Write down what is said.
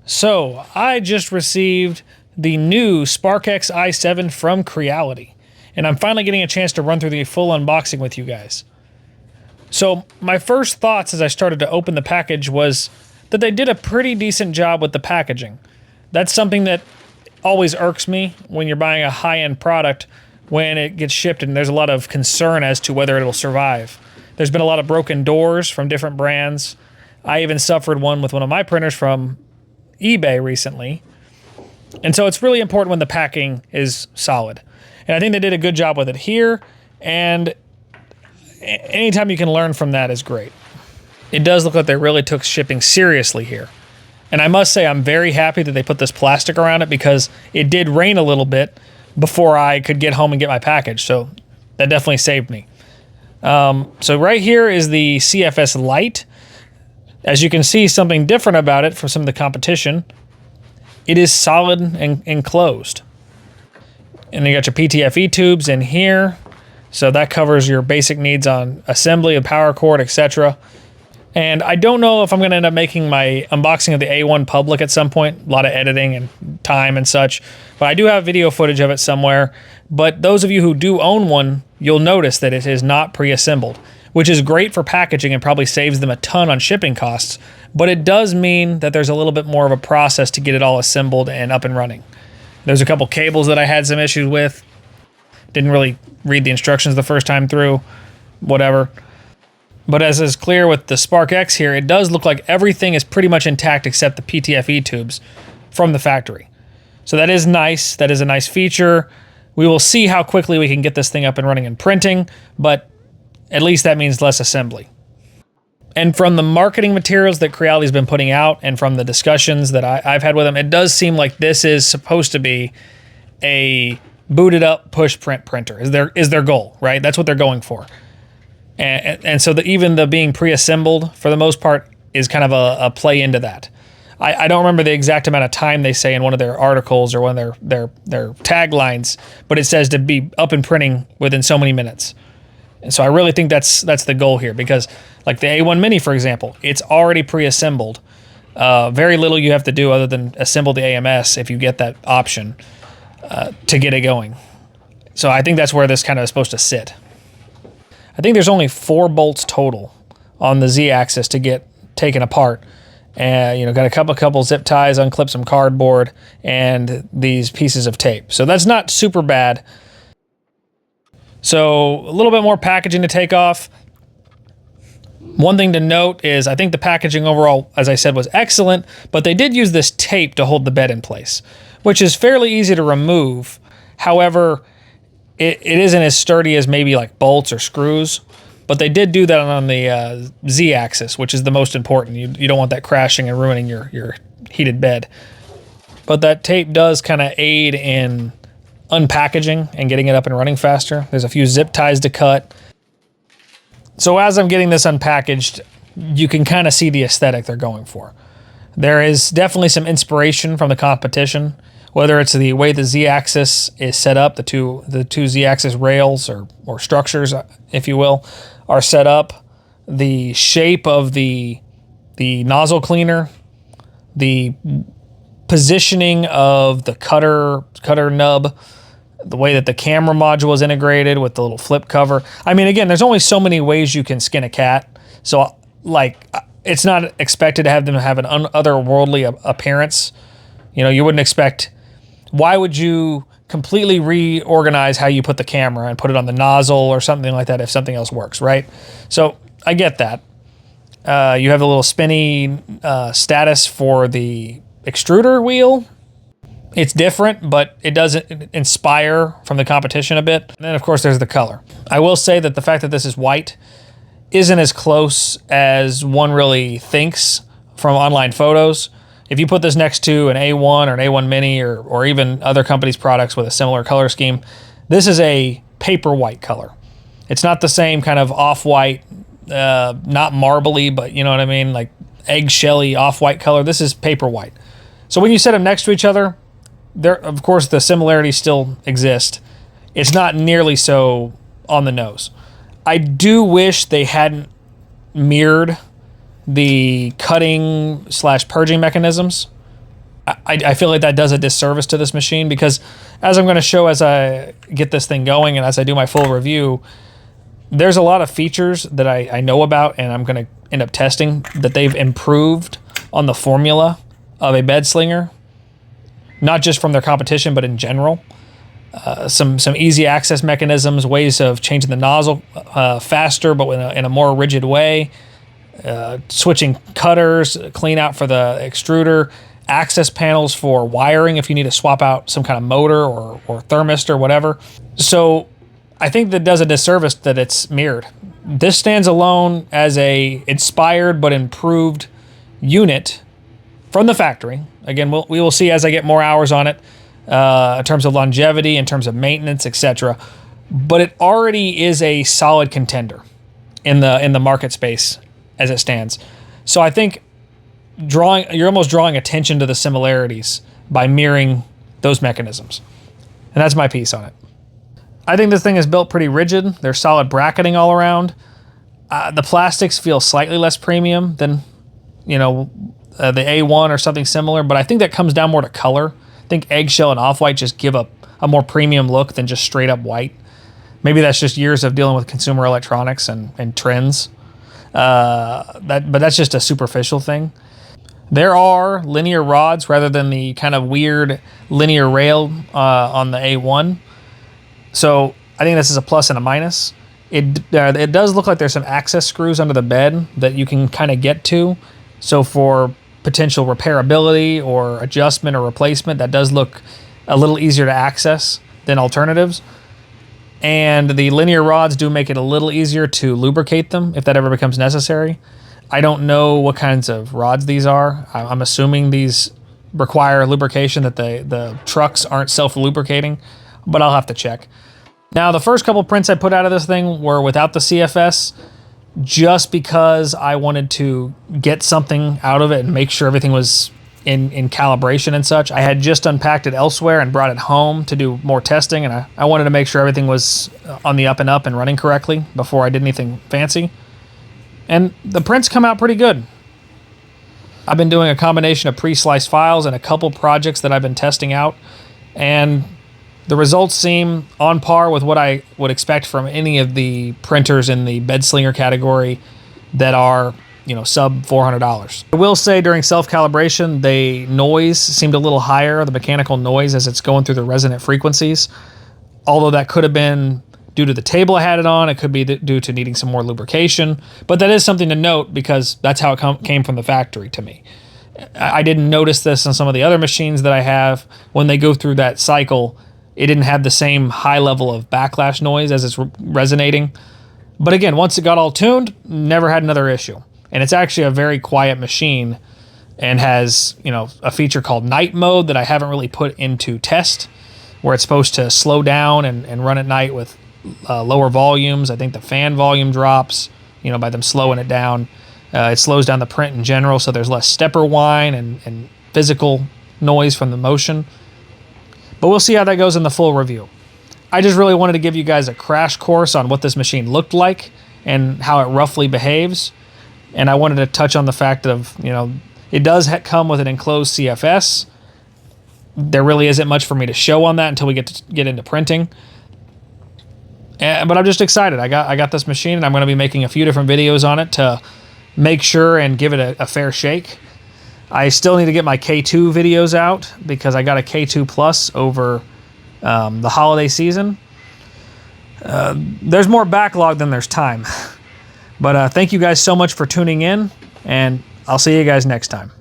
So, I just received the new SparkX i7 from Creality, and I'm finally getting a chance to run through the full unboxing with you guys. So, my first thoughts as I started to open the package was that they did a pretty decent job with the packaging. That's something that always irks me when you're buying a high-end product when it gets shipped and there's a lot of concern as to whether it'll survive. There's been a lot of broken doors from different brands. I even suffered one with one of my printers from eBay recently. And so it's really important when the packing is solid. And I think they did a good job with it here, and anytime you can learn from that is great. It does look like they really took shipping seriously here. And I must say I'm very happy that they put this plastic around it because it did rain a little bit before I could get home and get my package. So that definitely saved me. So right here is the CFS Lite. As you can see, something different about it from some of the competition. It is solid and enclosed. And you got your PTFE tubes in here. So that covers your basic needs on assembly, a power cord, etc. And I don't know if I'm going to end up making my unboxing of the A1 public at some point. A lot of editing and time and such. But I do have video footage of it somewhere. But those of you who do own one, you'll notice that it is not pre-assembled, which is great for packaging and probably saves them a ton on shipping costs. But it does mean that there's a little bit more of a process to get it all assembled and up and running. There's a couple cables that I had some issues with. Didn't really read the instructions the first time through, whatever. But as is clear with the SparkX here, it does look like everything is pretty much intact except the PTFE tubes from the factory. So that is nice. That is a nice feature. We will see how quickly we can get this thing up and running and printing, but at least that means less assembly. And from the marketing materials that Creality's been putting out and from the discussions that I've had with them, it does seem like this is supposed to be a booted up push print printer is their goal, right? That's what they're going for. And so even the being pre-assembled for the most part is kind of a play into that. I don't remember the exact amount of time they say in one of their articles or one of their taglines, but it says to be up and printing within so many minutes. And so I really think that's the goal here, because like the A1 Mini, for example, it's already pre-assembled. Very little you have to do other than assemble the AMS if you get that option to get it going. So I think that's where this kind of is supposed to sit. I think there's only 4 bolts total on the Z-axis to get taken apart. And got a couple zip ties, unclip some cardboard, and these pieces of tape. So that's not super bad. So a little bit more packaging to take off. One thing to note is I think the packaging overall, as I said, was excellent, but they did use this tape to hold the bed in place, which is fairly easy to remove. However, it isn't as sturdy as maybe like bolts or screws, but they did do that on the Z-axis, which is the most important. You don't want that crashing and ruining your heated bed. But that tape does kind of aid in unpackaging and getting it up and running faster. There's a few zip ties to cut. So as I'm getting this unpackaged, you can kind of see the aesthetic they're going for. There is definitely some inspiration from the competition, whether it's the way the Z-axis is set up, the two Z-axis rails or structures, if you will, are set up, the shape of the nozzle cleaner, the positioning of the cutter nub, the way that the camera module is integrated with the little flip cover. I mean, again, there's only so many ways you can skin a cat. So, like, it's not expected to have them have an otherworldly appearance. You wouldn't expect... Why would you completely reorganize how you put the camera and put it on the nozzle or something like that if something else works, right? So I get that. You have a little spinny status for the extruder wheel. It's different, but it does inspire from the competition a bit. And then, of course, there's the color. I will say that the fact that this is white isn't as close as one really thinks from online photos. If you put this next to an A1 or an A1 Mini or even other companies' products with a similar color scheme, this is a paper white color. It's not the same kind of off-white, not marbly, but you know what I mean, like eggshelly off-white color. This is paper white. So when you set them next to each other, of course the similarities still exist. It's not nearly so on the nose. I do wish they hadn't mirrored the cutting / purging mechanisms I feel like that does a disservice to this machine, because as I'm going to show as I get this thing going and as I do my full review, there's a lot of features that I know about and I'm going to end up testing that they've improved on the formula of a bed slinger, not just from their competition, but in general. Some easy access mechanisms, ways of changing the nozzle faster, but in a more rigid way. Switching cutters, clean out for the extruder, access panels for wiring if you need to swap out some kind of motor or thermistor or whatever. So I think that does a disservice that it's mirrored. This stands alone as a inspired but improved unit from the factory. Again, we will see as I get more hours on it in terms of longevity, in terms of maintenance, etc. But it already is a solid contender in the market space as it stands. So I think you're almost drawing attention to the similarities by mirroring those mechanisms. And that's my piece on it. I think this thing is built pretty rigid. There's solid bracketing all around. The plastics feel slightly less premium than, the A1 or something similar, but I think that comes down more to color. I think eggshell and off-white just give a more premium look than just straight up white. Maybe that's just years of dealing with consumer electronics and trends. But that's just a superficial thing. There are linear rods rather than the kind of weird linear rail on the A1. So I think this is a plus and a minus. It does look like there's some access screws under the bed that you can kind of get to. So for potential repairability or adjustment or replacement, that does look a little easier to access than alternatives. And the linear rods do make it a little easier to lubricate them if that ever becomes necessary. I don't know what kinds of rods these are. I'm assuming these require lubrication, that the trucks aren't self-lubricating, but I'll have to check. Now, the first couple prints I put out of this thing were without the CFS, just because I wanted to get something out of it and make sure everything was in calibration and such. I had just unpacked it elsewhere and brought it home to do more testing, and I wanted to make sure everything was on the up and up and running correctly before I did anything fancy. And the prints come out pretty good. I've been doing a combination of pre-sliced files and a couple projects that I've been testing out, and the results seem on par with what I would expect from any of the printers in the bed slinger category that are, sub $400. I will say during self-calibration, the noise seemed a little higher, the mechanical noise as it's going through the resonant frequencies. Although that could have been due to the table I had it on, it could be due to needing some more lubrication. But that is something to note because that's how it came from the factory to me. I didn't notice this on some of the other machines that I have. When they go through that cycle, it didn't have the same high level of backlash noise as it's resonating. But again, once it got all tuned, never had another issue. And it's actually a very quiet machine and has, a feature called night mode that I haven't really put into test, where it's supposed to slow down and run at night with lower volumes. I think the fan volume drops, by them slowing it down. It slows down the print in general, so there's less stepper whine and physical noise from the motion. But we'll see how that goes in the full review. I just really wanted to give you guys a crash course on what this machine looked like and how it roughly behaves. And I wanted to touch on the fact of, it does come with an enclosed CFS. There really isn't much for me to show on that until we get into printing. But I'm just excited. I got this machine, and I'm going to be making a few different videos on it to make sure and give it a fair shake. I still need to get my K2 videos out because I got a K2 Plus over the holiday season. There's more backlog than there's time. But thank you guys so much for tuning in, and I'll see you guys next time.